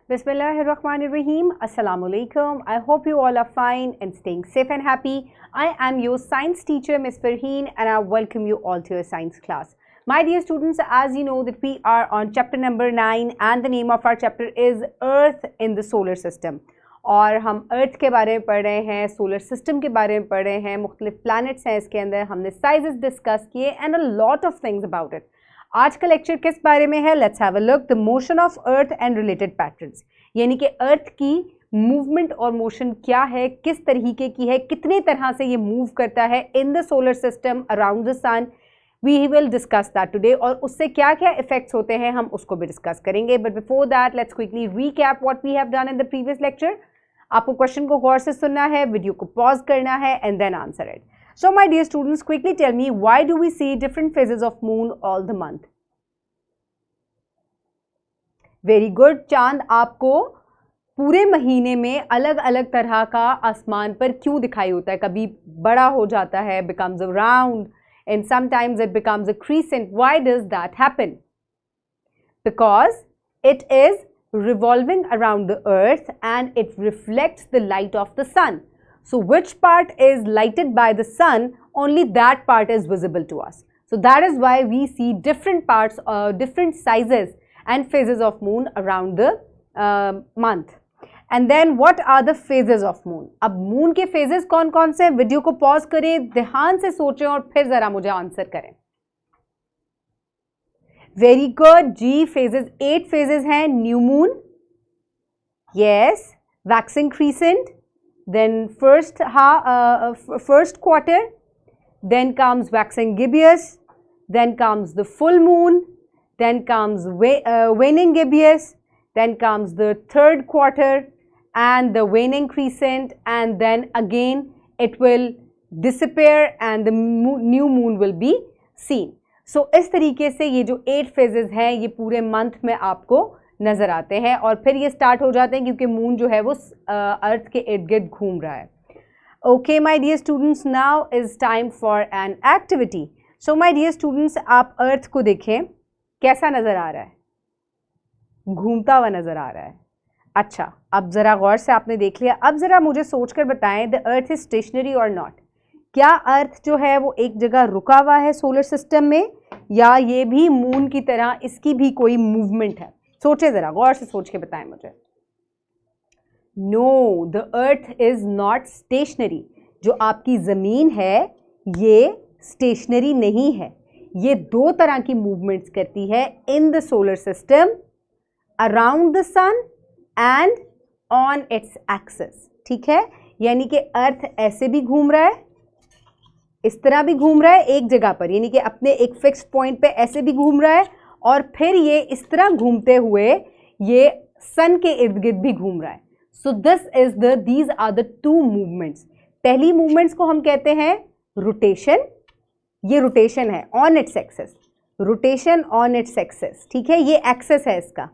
Bismillahirrahmanirrahim. Assalamu alaikum. I hope you all are fine and staying safe and happy. I am your science teacher, Ms. Farheen, and I welcome you all to your science class. My dear students, as you know that we are on chapter number 9 and the name of our chapter is Earth in the Solar System. और हम अर्थ के बारे में पढ़ रहे हैं, solar system के बारे में पढ़ रहे हैं, मुख्तलिफ प्लैनेट्स हैं इसके अंदर, हमने साइजेस डिस्कस किए and a lot of things about it. आज का लेक्चर किस बारे में है? Let's have a look. The motion of earth and related patterns, यानी कि अर्थ की मूवमेंट और मोशन क्या है, किस तरीके की है, कितने तरह से ये मूव करता है in the solar system around the sun. We will discuss that today और उससे क्या क्या इफेक्ट्स होते हैं हम उसको भी डिस्कस करेंगे. But before that let's quickly recap what we have done in the previous lecture. आपको क्वेश्चन को गौर से सुनना है, वीडियो को पॉज करना है and then answer it. So my dear students, quickly tell me, why do we see different phases of moon all the month? Very good. चांद आपको पूरे महीने में अलग अलग तरह का आसमान पर क्यों दिखाई होता है? कभी बड़ा हो जाता है, becomes a round, and sometimes it becomes a crescent. Why does that happen? Because it is revolving around the earth and it reflects the light of the sun. So which part is lighted by the sun, only that part is visible to us. So that is why we see different parts, different sizes and phases of moon around the month. And then what are the phases of moon? अब moon के phases कौन कौन से? Video को pause करें, ध्यान से सोचें और फिर ज़रा मुझे आंसर करें. Very good. जी, phases 8 phases हैं. New moon, yes. Waxing crescent, then first quarter, then comes waxing gibbous, then comes the full moon, then comes waning gibbous, then comes the third quarter and the waning crescent, and then again it will disappear and the new moon will be seen. So इस तरीके से ये जो 8 phases हैं ये पूरे month में आपको नज़र आते हैं और फिर ये स्टार्ट हो जाते हैं क्योंकि मून जो है वो अर्थ के इर्द गिर्द घूम रहा है. Okay my dear students, now is time for an activity. So my dear students, आप अर्थ को देखें, कैसा नज़र आ रहा है? घूमता हुआ नज़र आ रहा है. अच्छा, अब ज़रा गौर से आपने देख लिया. अब ज़रा मुझे सोच कर बताएं, द अर्थ इज़ स्टेशनरी और नॉट. क्या अर्थ जो है वो एक जगह रुका हुआ है सोलर सिस्टम में, या ये भी मून की तरह इसकी भी कोई मूवमेंट है? सोचे ज़रा, गौर से सोच के बताएं मुझे. No, the earth is not stationary. जो आपकी ज़मीन है ये स्टेशनरी नहीं है. ये दो तरह की मूवमेंट्स करती है in the solar system, around the sun and on its axis. ठीक है, यानी कि अर्थ ऐसे भी घूम रहा है, इस तरह भी घूम रहा है एक जगह पर, यानी कि अपने एक फिक्स्ड पॉइंट पे ऐसे भी घूम रहा है और फिर ये इस तरह घूमते हुए ये सन के इर्द गिर्द भी घूम रहा है. So these are the two movements. पहली मूवमेंट्स को हम कहते हैं रोटेशन. ये रोटेशन है on its axis, rotation on its axis. ठीक है, ये एक्सिस है इसका.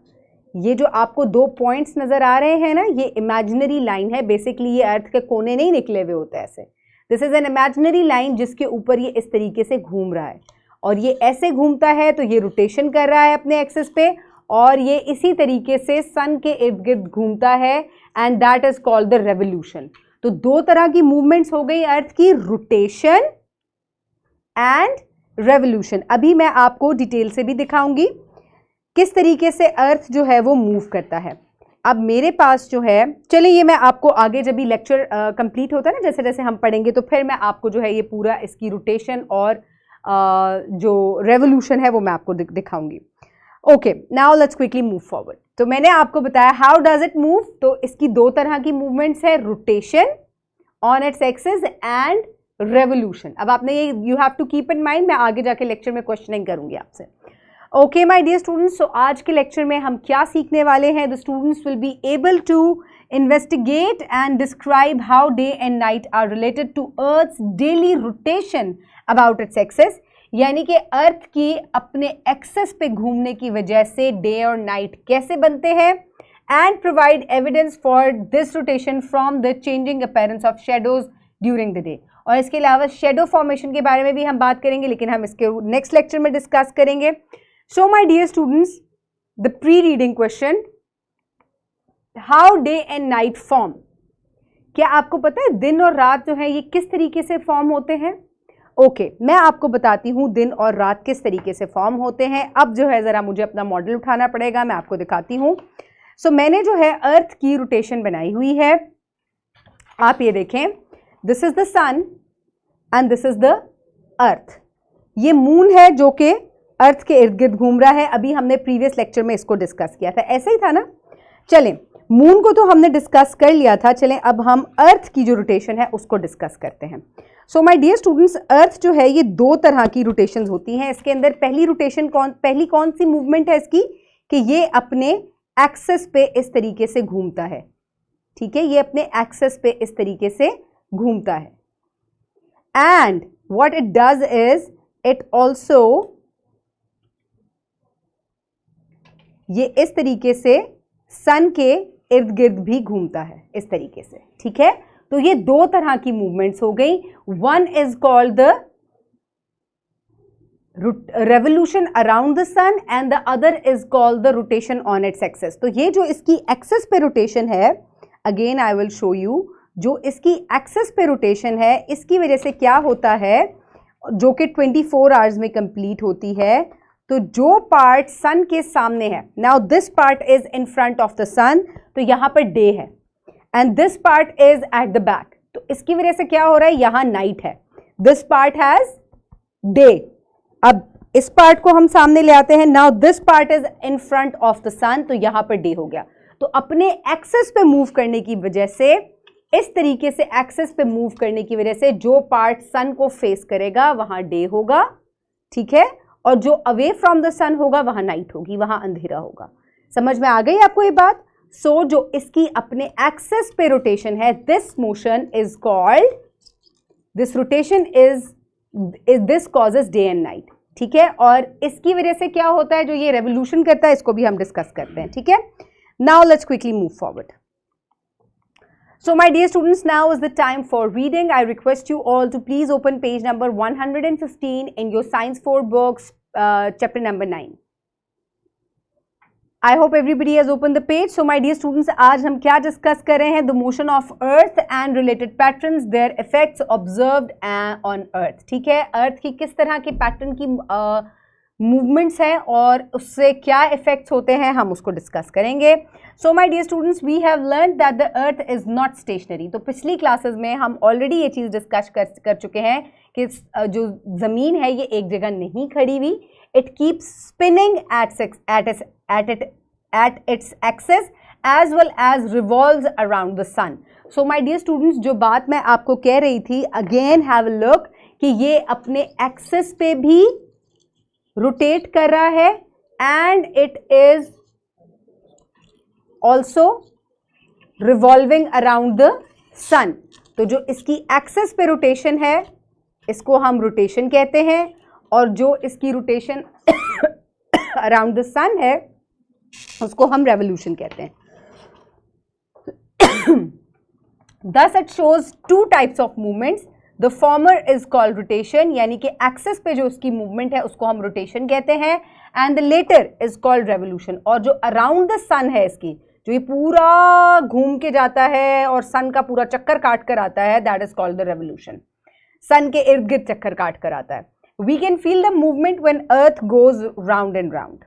ये जो आपको 2 पॉइंट्स नज़र आ रहे हैं ना, ये इमेजिनरी लाइन है. बेसिकली ये अर्थ के कोने नहीं निकले हुए होते ऐसे. This is an imaginary line जिसके ऊपर ये इस तरीके से घूम रहा है और ये ऐसे घूमता है तो ये रोटेशन कर रहा है अपने एक्सिस पे और ये इसी तरीके से सन के इर्द गिर्द घूमता है and that is called the revolution. तो दो तरह की मूवमेंट्स हो गई अर्थ की, रोटेशन एंड रेवोल्यूशन. अभी मैं आपको डिटेल से भी दिखाऊंगी किस तरीके से अर्थ जो है वो मूव करता है. अब मेरे पास जो है, चलिए ये मैं आपको आगे जब भी लेक्चर कंप्लीट होता है ना, जैसे जैसे हम पढ़ेंगे तो फिर मैं आपको जो है ये पूरा इसकी रोटेशन और जो रेवोल्यूशन है वो मैं आपको दिखाऊंगी. Okay, now let's quickly move forward. तो मैंने आपको बताया हाउ डज इट मूव. तो इसकी दो तरह की मूवमेंट्स है, rotation on its axis and revolution. अब आपने ये you have to keep in mind, मैं आगे जाके लेक्चर में क्वेश्चनिंग करूंगी आपसे. Okay my dear students, so आज के लेक्चर में हम क्या सीखने वाले हैं? The students will be able to investigate and describe how day and night are related to earth's daily rotation about its axis. यानी कि अर्थ की अपने एक्सेस पे घूमने की वजह से डे और नाइट कैसे बनते हैं, and provide evidence for this rotation from the changing appearance of shadows during the day. और इसके अलावा शेडो फॉर्मेशन के बारे में भी हम बात करेंगे, लेकिन हम इसके नेक्स्ट लेक्चर में डिस्कस करेंगे. So my dear students, the pre-reading question, how day and night form, क्या आपको पता है दिन और रात जो है ये किस तरीके से फॉर्म होते हैं? ओके, मैं आपको बताती हूं दिन और रात किस तरीके से फॉर्म होते हैं। अब जो है जरा मुझे अपना मॉडल उठाना पड़ेगा, मैं आपको दिखाती हूं। सो मैंने जो है अर्थ की रोटेशन बनाई हुई है, आप ये देखें, this is the sun and this is the earth. ये मून है जो कि अर्थ के इर्द गिर्द घूम रहा है। अभी हमने प्रीवियस लेक्चर में इसको डिस्कस किया था, ऐसे ही था ना। चलें, मून को तो हमने डिस्कस कर लिया था, चलें अब हम अर्थ की जो रोटेशन है उसको डिस्कस करते हैं। सो माय डियर स्टूडेंट्स, अर्थ जो है ये दो तरह की रोटेशंस होती हैं। इसके अंदर पहली कौन सी मूवमेंट है इसकी, कि ये अपने एक्सेस पे इस तरीके से घूमता है, ठीक है, ये अपने एक्सेस पे इस तरीके से घूमता है। And what it does is it also, ये इस तरीके से सन के इर्द गिर्द भी घूमता है इस तरीके से, ठीक है। तो ये दो तरह की मूवमेंट्स हो गई। One is called the revolution around the sun and the other is called the rotation on its axis. तो ये जो इसकी एक्सेस पे रोटेशन है, again I will show you, जो इसकी एक्सेस पे रोटेशन है इसकी वजह से क्या होता है, जो कि 24 आवर्स में कंप्लीट होती है। तो जो पार्ट सन के सामने है, now this part is in front of the sun, तो यहां पर डे है, and this part is at the back, तो इसकी वजह से क्या हो रहा है, यहां नाइट है, दिस पार्ट हैज डे। अब इस पार्ट को हम सामने ले आते हैं, now this part is in front of the sun, तो यहां पर डे हो गया। तो अपने एक्सेस पे मूव करने की वजह से, इस तरीके से एक्सेस पे मूव करने की वजह से जो पार्ट सन को फेस करेगा वहां डे होगा, ठीक है, और जो अवे फ्रॉम द सन होगा वहां नाइट होगी, वहां अंधेरा होगा। समझ में आ गई आपको ये बात? सो जो इसकी अपने एक्सेस पे रोटेशन है, this motion is called, this rotation is this causes day and night, ठीक है। और इसकी वजह से क्या होता है, जो ये रेवोल्यूशन करता है, इसको भी हम डिस्कस करते हैं, ठीक है। Now let's quickly move forward. So my dear students, now is the time for reading. I request you all to please open page number 115 in your Science 4 books, chapter number 9. I hope everybody has opened the page. So my dear students, आज हम क्या discuss कर रहे हैं? The motion of Earth and related patterns, their effects observed on Earth. ठीक है, अर्थ की किस तरह की पैटर्न की मूवमेंट्स है और उससे क्या इफेक्ट्स होते हैं, हम उसको डिस्कस करेंगे. So my dear students, we have learn that the earth is not stationary. तो पिछली क्लासेस में हम ऑलरेडी ये चीज़ डिस्कस कर चुके हैं कि जो ज़मीन है ये एक जगह नहीं खड़ी हुई. It keeps spinning at its axis as well as revolves around the sun. So my dear students, जो बात मैं आपको कह रही थी, अगेन हैव अ लुक कि ये अपने एक्सेस पे भी रोटेट कर रहा है and it is also revolving around the sun. तो जो इसकी एक्सेस पे रोटेशन है इसको हम रोटेशन कहते हैं, और जो इसकी रोटेशन अराउंड द सन है उसको हम रेवोल्यूशन कहते हैं. Thus it shows two types of movements. The former is called rotation, यानी कि एक्सेस पे जो उसकी मूवमेंट है उसको हम रोटेशन कहते हैं, and the latter is called revolution. और जो अराउंड द सन है इसकी, जो ये पूरा घूम के जाता है और सन का पूरा चक्कर काट कर आता है, that is called the revolution. Sun के इर्द गिर्द चक्कर काट कर आता है. We can feel the movement when earth goes round and round.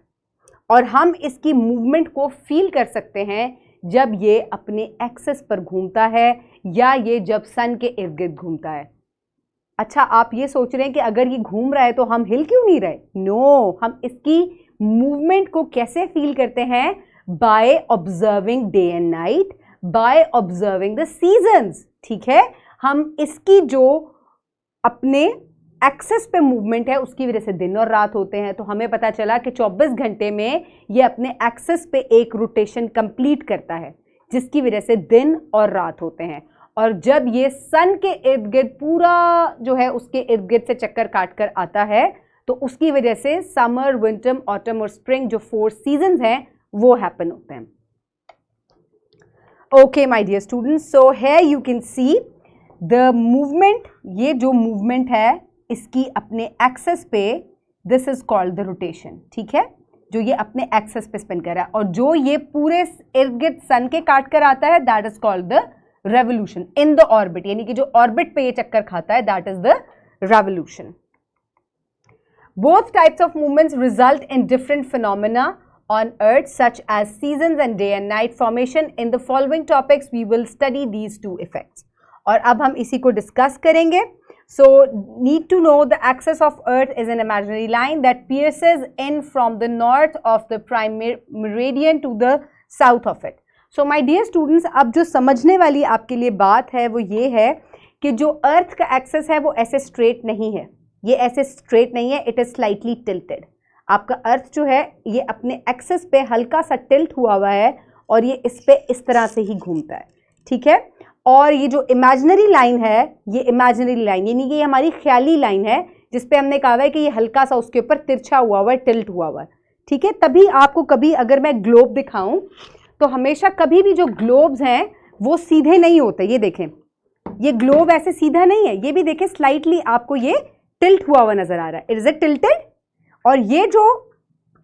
और हम इसकी मूवमेंट को फील कर सकते हैं जब ये अपने एक्सेस पर घूमता है या ये जब सन के इर्द गिर्द घूमता है. अच्छा, आप ये सोच रहे हैं कि अगर ये घूम रहा है तो हम हिल क्यों नहीं रहे? नो, हम इसकी मूवमेंट को कैसे फील करते हैं? By observing day and night, by observing the seasons. ठीक है, हम इसकी जो अपने एक्सेस पे मूवमेंट है उसकी वजह से दिन और रात होते हैं. तो हमें पता चला कि 24 घंटे में ये अपने एक्सेस पे एक रोटेशन कंप्लीट करता है, जिसकी वजह से दिन और रात होते हैं. और जब ये सन के इर्द गिर्द पूरा जो है उसके इर्द गिर्द से चक्कर काट कर आता है, तो उसकी वजह से समर, विंटर, ऑटम और स्प्रिंग जो 4 सीजन्स हैं वो हैपन होते हैं. Okay my dear students, so here you can see the movement. ये जो मूवमेंट है इसकी अपने एक्सेस पे, this is called the rotation. ठीक है, जो ये अपने एक्सेस पे स्पिन कर रहा है, और जो ये पूरे इर्द गिर्द सन के काट कर आता है that is called the revolution in the orbit, यानी कि जो ऑर्बिट पे ये चक्कर खाता है that is the revolution. Both types of movements result in different phenomena on Earth such as seasons and day and night formation. In the following topics we will study these two effects. और अब हम इसी को discuss करेंगे. So need to know the axis of Earth is an imaginary line that pierces in from the north of the prime meridian to the south of it. So my dear students, अब जो समझने वाली आपके लिए बात है वो ये है कि जो अर्थ का एक्सेस है वो ऐसे स्ट्रेट नहीं है, ये ऐसे स्ट्रेट नहीं है, इट इज स्लाइटली टिल्टेड. आपका अर्थ जो है ये अपने एक्सेस पे हल्का सा टिल्ट हुआ है और ये इस पे इस तरह से ही घूमता है, ठीक है. और ये जो इमेजिनरी लाइन है, ये इमेजिनरी लाइन यानी कि ये हमारी ख्याली लाइन है जिसपे हमने कहा है कि ये हल्का सा उसके ऊपर तिरछा हुआ है, टिल्ट हुआ है, ठीक है. तभी आपको कभी अगर मैं ग्लोब दिखाऊं तो हमेशा कभी भी जो ग्लोब्स हैं वो सीधे नहीं होते. ये देखें, ये ग्लोब ऐसे सीधा नहीं है, ये भी देखें स्लाइटली आपको ये टिल्ट हुआ नजर आ रहा है. It is a tilted. और ये जो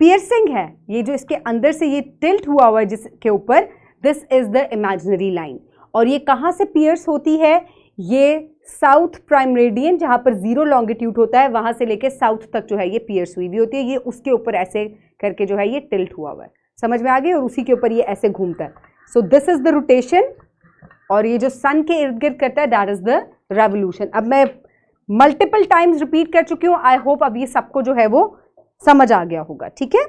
पियर्सिंग है, ये जो इसके अंदर से ये टिल्ट हुआ है जिसके ऊपर, this is the imaginary line. और ये कहाँ से पियर्स होती है? ये साउथ प्राइम मेरिडियन जहाँ पर 0 लॉन्गिट्यूड होता है वहाँ से लेके साउथ तक जो है ये पियर्स हुई होती है. ये उसके ऊपर ऐसे करके जो है ये टिल्ट हुआ है, समझ में आ गई, और उसी के ऊपर ये ऐसे घूमता है. So this is the rotation. और ये जो सन के इर्द गिर्द करता है दैट इज द रेवोल्यूशन. अब मैं मल्टीपल टाइम्स रिपीट कर चुकी हूँ. आई होप अब ये सबको जो है वो समझ आ गया होगा, ठीक है.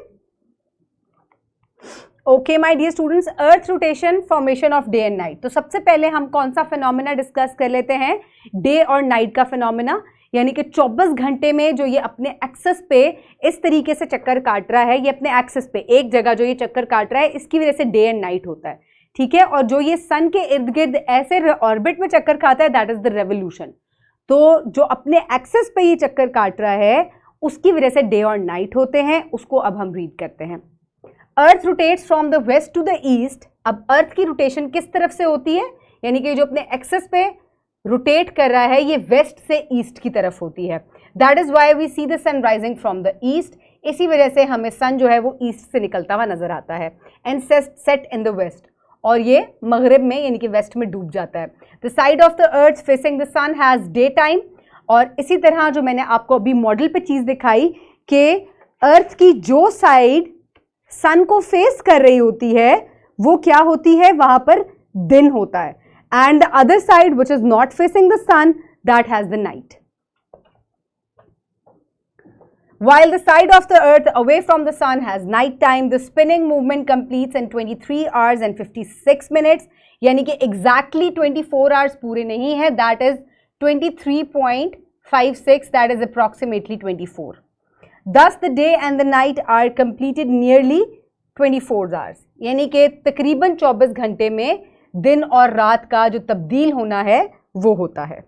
Okay my dear students, earth rotation, formation of day and night. तो सबसे पहले हम कौन सा फिनोमेना डिस्कस कर लेते हैं? डे और नाइट का फिनोमेना, यानी कि 24 घंटे में जो ये अपने एक्सेस पे इस तरीके से चक्कर काट रहा है, ये अपने एक्सेस पे एक जगह जो ये चक्कर काट रहा है, इसकी वजह से डे एंड नाइट होता है, ठीक है. और जो ये सन के इर्द गिर्द ऐसे ऑर्बिट में चक्कर खाता है दैट इज द रेवोल्यूशन. तो जो अपने एक्सेस पे ये चक्कर काट रहा है उसकी वजह से डे और नाइट होते हैं. उसको अब हम रीड करते हैं. Earth rotates from the west to the east. अब अर्थ की रोटेशन किस तरफ से होती है? यानी कि जो अपने एक्सेस पे रोटेट कर रहा है ये वेस्ट से ईस्ट की तरफ होती है. That is why we see the sun rising from the east. इसी वजह से हमें सन जो है वो ईस्ट से निकलता हुआ नजर आता है. And set in the west, और ये मगरिब में यानी कि वेस्ट में डूब जाता है. The side of the earth facing the sun has day time. और इसी तरह जो मैंने आपको अभी मॉडल पे चीज दिखाई कि अर्थ की जो साइड सन को फेस कर रही होती है वो क्या होती है? वहां पर दिन होता है. And the other side which is not facing the sun that has the night. While the side of the earth away from the sun has night time, the spinning movement completes in 23 hours and 56 minutes. यानी कि exactly 24 hours पूरे नहीं है, that is 23.56, that is approximately 24. Thus the day and the night are completed nearly 24 hours. यानी कि तकरीबन 24 घंटे में दिन और रात का जो तब्दील होना है वो होता है.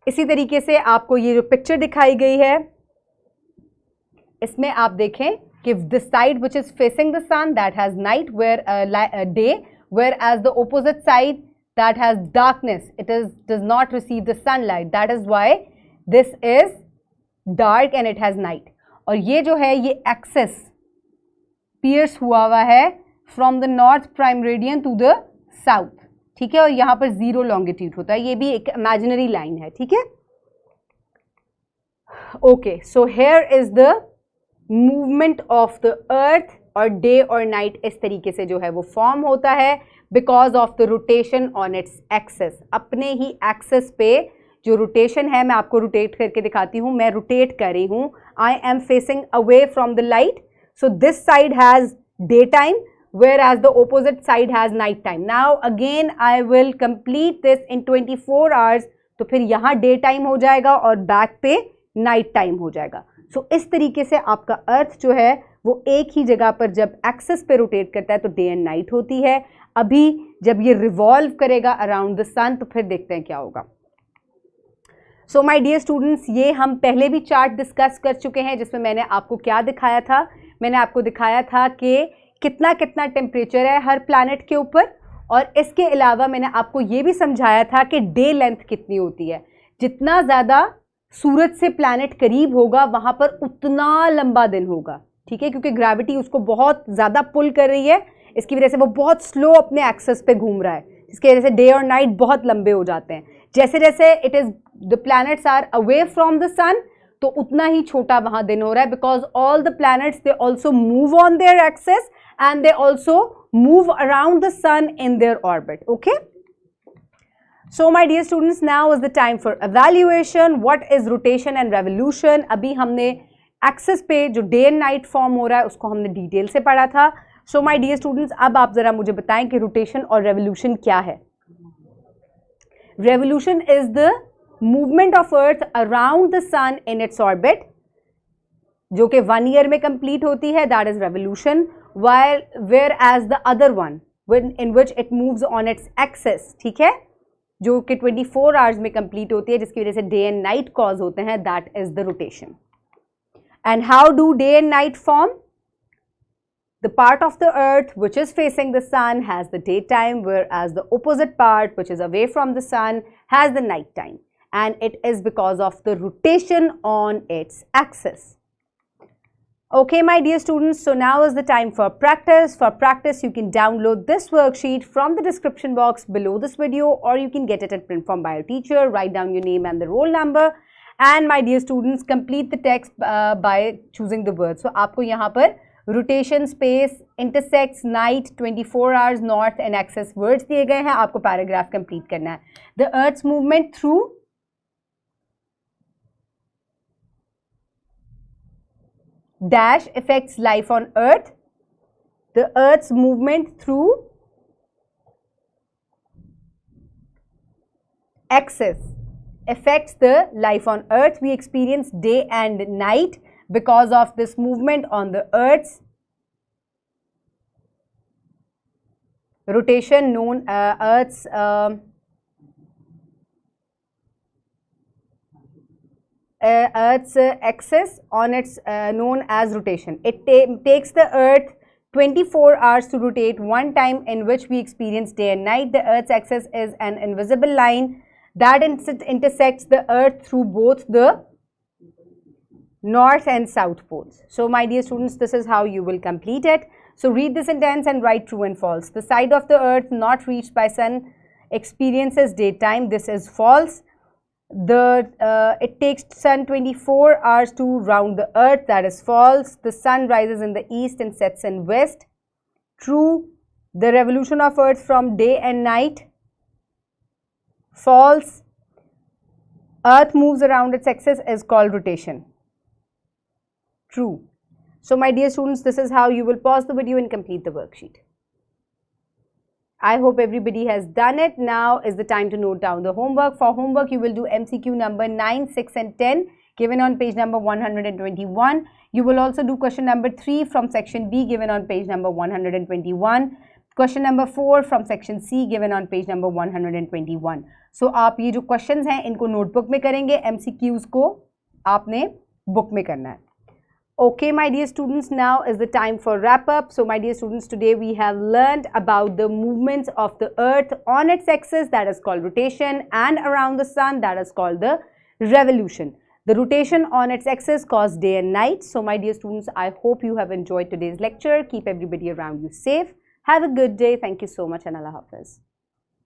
इसी तरीके से आपको ये जो पिक्चर दिखाई गई है इसमें आप देखें कि the side which is facing the sun that has night where day, whereas the opposite side that has darkness, does not receive the sunlight. That is why this is dark and it has night. और ये जो है ये access piers हुआ है from the north prime meridian to the south, ठीक है. और यहाँ पर 0 लॉन्गिट्यूड होता है, ये भी एक इमेजिनरी लाइन है, ठीक है. Okay, so here is the movement of the अर्थ. और डे और नाइट इस तरीके से जो है वो फॉर्म होता है because of the rotation on its access. अपने ही एक्सेस पे जो रोटेशन है, मैं आपको रोटेट करके दिखाती हूँ. मैं रोटेट कर रही हूँ. I am facing away from the light, so this side has day time whereas the opposite side has night time. Now again I will complete this in 24 hours. तो फिर यहाँ डे टाइम हो जाएगा और back पे night time हो जाएगा. सो इस तरीके से आपका अर्थ जो है वो एक ही जगह पर जब एक्सेस पे रोटेट करता है तो डे एंड नाइट होती है. अभी जब ये रिवॉल्व करेगा अराउंड द सन तो फिर देखते हैं क्या होगा. सो माय डियर स्टूडेंट्स, ये हम पहले भी चार्ट डिस्कस कर चुके हैं जिसमें मैंने आपको क्या दिखाया था. मैंने आपको दिखाया था कि कितना कितना टेम्परेचर है हर प्लैनेट के ऊपर, और इसके अलावा मैंने आपको ये भी समझाया था कि डे लेंथ कितनी होती है. जितना ज़्यादा सूरज से प्लैनेट करीब होगा वहाँ पर उतना लंबा दिन होगा, ठीक है, क्योंकि ग्रेविटी उसको बहुत ज़्यादा पुल कर रही है, इसकी वजह से वो बहुत स्लो अपने एक्सेस पे घूम रहा है, जिसकी वजह से डे और नाइट बहुत लंबे हो जाते हैं। जैसे जैसे it is the planets are away from the sun, तो उतना ही छोटा वहाँ दिन हो रहा है, because all the planets they also move on their axis and they also move around the sun in their orbit. Okay, so my dear students, now is the time for evaluation. What is rotation and revolution? अभी हमने access पे जो day and night form हो रहा है उसको हमने detail से पढ़ा था. सो माय डियर स्टूडेंट्स, अब आप जरा मुझे बताएं कि रोटेशन और रेवोल्यूशन क्या है. Revolution is the movement of earth around the sun in its orbit, जो कि 1 ईयर में कंप्लीट होती है, that is revolution. while whereas the other one in which it moves on its axis, ठीक है, जो कि 24 आवर्स में कंप्लीट होती है, जिसकी वजह से डे एंड नाइट कॉज होते हैं, that is the rotation. And how do day and night form? The part of the earth which is facing the sun has the daytime, whereas the opposite part which is away from the sun has the night time, and it is because of the rotation on its axis. Okay, my dear students, so now is the time for practice. For practice, you can download this worksheet from the description box below this video, or you can get it at print form by your teacher. Write down your name and the roll number. And my dear students, complete the text by choosing the words. So, आपको यहाँ पर rotation, space, intersects, night, 24 hours, north and axis words दिए गए हैं. आपको paragraph complete करना है. The Earth's movement through dash affects life on earth. The earth's movement through axis affects the life on earth. We experience day and night because of this movement on the earth's rotation, known earth's Earth's axis on its known as rotation. It takes the Earth 24 hours to rotate, one time in which we experience day and night. The Earth's axis is an invisible line that intersects the Earth through both the north and south poles. So my dear students, this is how you will complete it. So read the sentence and write true and false. The side of the Earth not reached by sun experiences daytime. This is false. It takes sun 24 hours to round the earth, that is false. The sun rises in the east and sets in west. True. The revolution of earth from day and night, false. Earth moves around its axis is called rotation, true. So my dear students, this is how you will pause the video and complete the worksheet. I hope everybody has done it. Now is the time to note down the homework. For homework, you will do MCQ number 9, 6 and 10 given on page number 121. You will also do question number 3 from section B given on page number 121. Question number 4 from section C given on page number 121. So, आप ये जो questions हैं इनको notebook में करेंगे, MCQs को आपने book में करना है. Okay, my dear students, now is the time for wrap up. So my dear students, today we have learned about the movements of the earth on its axis, that is called rotation, and around the sun, that is called the revolution. The rotation on its axis causes day and night. So my dear students, I hope you have enjoyed today's lecture. Keep everybody around you safe. Have a good day. Thank you so much and Allah Hafiz.